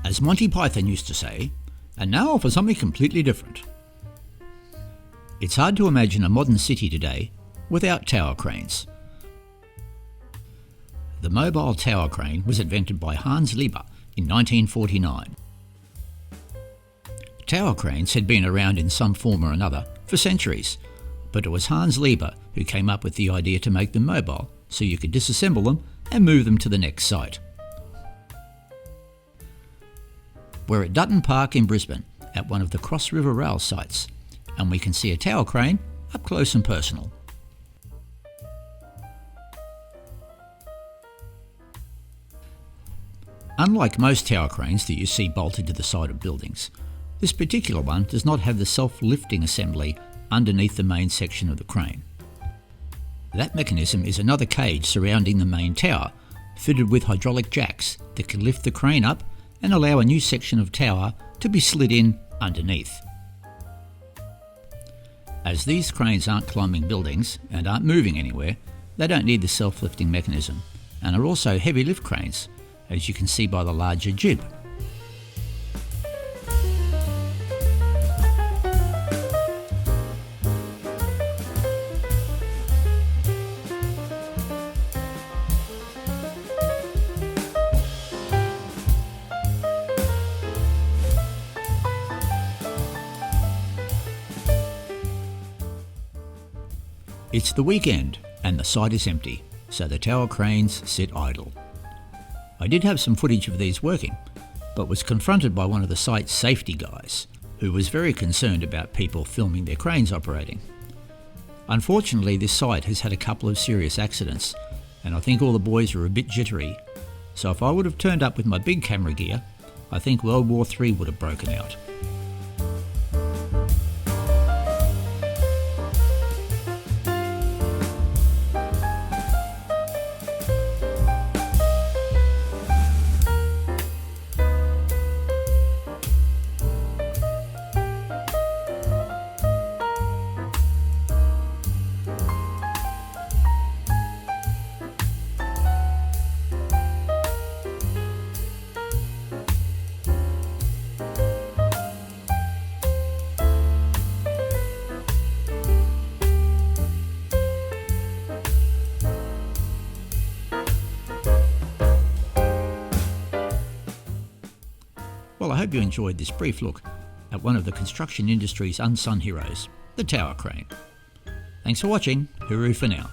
As Monty Python used to say, and now for something completely different. It's hard to imagine a modern city today without tower cranes. The mobile tower crane was invented by Hans Lieber in 1949. Tower cranes had been around in some form or another for centuries, but it was Hans Lieber who came up with the idea to make them mobile so you could disassemble them and move them to the next site. We're at Dutton Park in Brisbane at one of the Cross River Rail sites, and we can see a tower crane up close and personal. Unlike most tower cranes that you see bolted to the side of buildings, this particular one does not have the self-lifting assembly underneath the main section of the crane. That mechanism is another cage surrounding the main tower, fitted with hydraulic jacks that can lift the crane up and allow a new section of tower to be slid in underneath. As these cranes aren't climbing buildings and aren't moving anywhere, they don't need the self-lifting mechanism and are also heavy lift cranes, as you can see by the larger jib. It's the weekend and the site is empty, so the tower cranes sit idle. I did have some footage of these working, but was confronted by one of the site's safety guys, who was very concerned about people filming their cranes operating. Unfortunately, this site has had a couple of serious accidents, and I think all the boys are a bit jittery, so if I would have turned up with my big camera gear, I think World War III would have broken out. Well, I hope you enjoyed this brief look at one of the construction industry's unsung heroes, the tower crane. Thanks for watching. Hooroo for now.